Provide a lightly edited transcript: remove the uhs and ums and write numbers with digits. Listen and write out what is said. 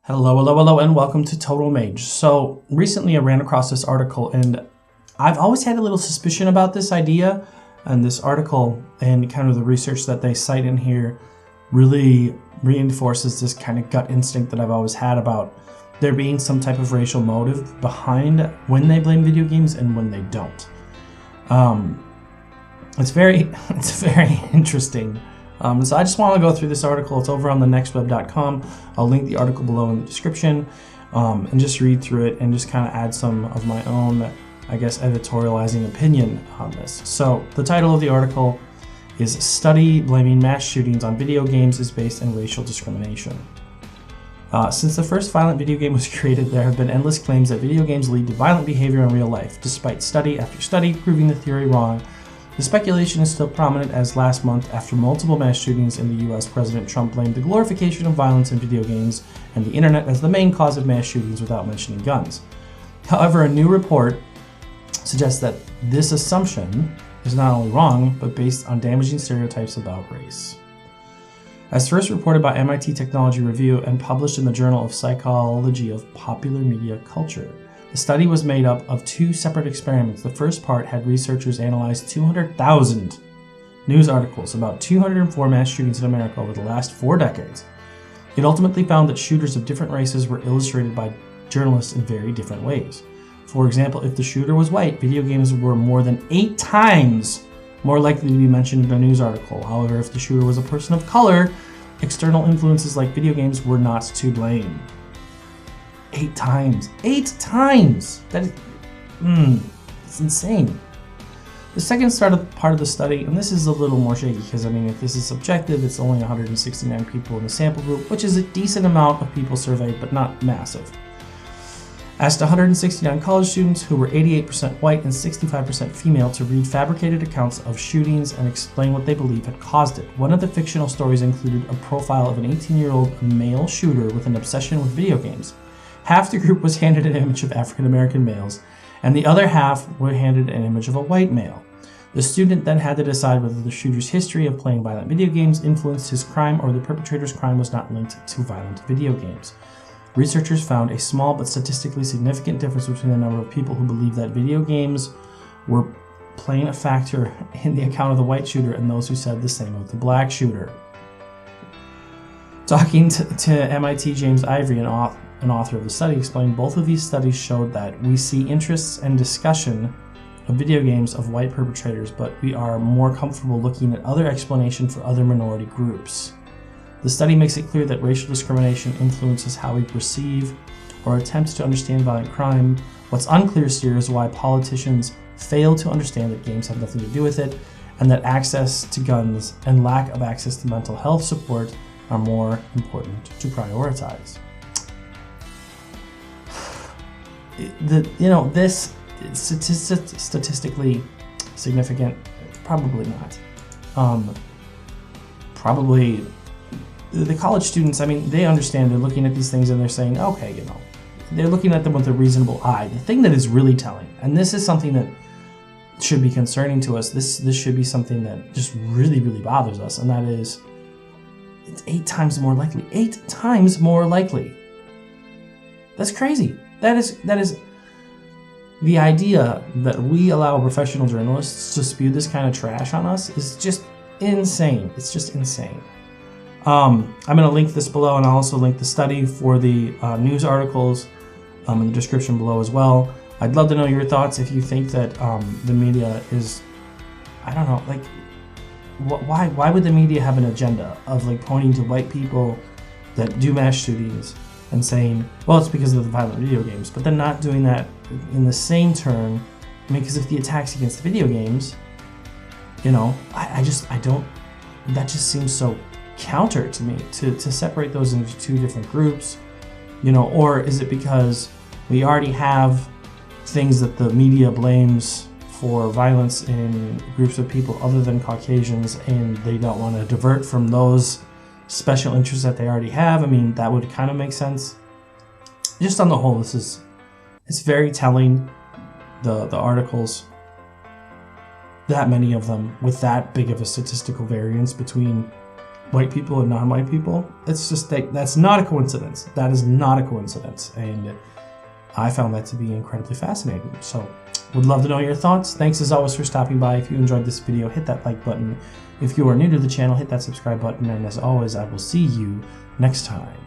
Hello, and welcome to Total Mage. So recently I ran across this article, and I've always had a little suspicion about this idea, and this article and kind of the research that they cite in here really reinforces this kind of gut instinct that I've always had about there being some type of racial motive behind when they blame video games and when they don't. It's very interesting. So I just want to go through this article. It's over on thenextweb.com. I'll link the article below in the description, and just read through it and just kind of add some of my own, I guess, editorializing opinion on this. So the title of the article is "Study Blaming Mass Shootings on Video Games is Based in Racial Discrimination." Since the first violent video game was created, there have been endless claims that video games lead to violent behavior in real life, despite study after study proving the theory wrong. The speculation is still prominent as last month, after multiple mass shootings in the US, President Trump blamed the glorification of violence in video games and the internet as the main cause of mass shootings without mentioning guns. However, a new report suggests that this assumption is not only wrong, but based on damaging stereotypes about race. As first reported by MIT Technology Review and published in the Journal of Psychology of Popular Media Culture, the study was made up of two separate experiments. The first part had researchers analyze 200,000 news articles about 204 mass shootings in America over the last 4 decades. It ultimately found that shooters of different races were illustrated by journalists in very different ways. For example, if the shooter was white, video games were more than 8 times more likely to be mentioned in a news article. However, if the shooter was a person of color, external influences like video games were not to blame. 8 times. 8 times! That is, it's insane. The second part of the study, and this is a little more shaky because, I mean, if this is subjective, it's only 169 people in the sample group, which is a decent amount of people surveyed, but not massive. Asked 169 college students who were 88% white and 65% female to read fabricated accounts of shootings and explain what they believe had caused it. One of the fictional stories included a profile of an 18-year-old male shooter with an obsession with video games. Half the group was handed an image of African-American males, and the other half were handed an image of a white male. The student then had to decide whether the shooter's history of playing violent video games influenced his crime or the perpetrator's crime was not linked to violent video games. Researchers found a small but statistically significant difference between the number of people who believed that video games were playing a factor in the account of the white shooter and those who said the same of the black shooter. Talking to MIT, James Ivory, an author of the study, explained both of these studies showed that we see interests and discussion of video games of white perpetrators, but we are more comfortable looking at other explanation for other minority groups. The study makes it clear that racial discrimination influences how we perceive or attempt to understand violent crime. What's unclear here is why politicians fail to understand that games have nothing to do with it, and that access to guns and lack of access to mental health support are more important to prioritize. This statistically significant? Probably not. Probably the college students, I mean, they understand, they're looking at these things and they're saying, okay, they're looking at them with a reasonable eye. The thing that is really telling, and this is something that should be concerning to us, this should be something that just really, really bothers us, and that is, it's 8 times more likely. 8 times more likely. That's crazy. That is the idea that we allow professional journalists to spew this kind of trash on us is just insane. It's just insane. I'm going to link this below, and I'll also link the study for the news articles in the description below as well. I'd love to know your thoughts if you think that the media is, I don't know, like, why would the media have an agenda of like pointing to white people that do mass shootings and saying, well, it's because of the violent video games, but then not doing that in the same term? I mean, because if the attacks against the video games, I don't, that just seems so counter to me to separate those into 2 different groups, or is it because we already have things that the media blames for violence in groups of people other than Caucasians, and they don't want to divert from those special interests that they already have? I mean, that would kind of make sense. Just on the whole, it's very telling, the articles, that many of them with that big of a statistical variance between white people and non-white people. It's just that's not a coincidence. That is not a coincidence. And I found that to be incredibly fascinating. So would love to know your thoughts. Thanks as always for stopping by. If you enjoyed this video, hit that like button. If you are new to the channel, hit that subscribe button. And as always, I will see you next time.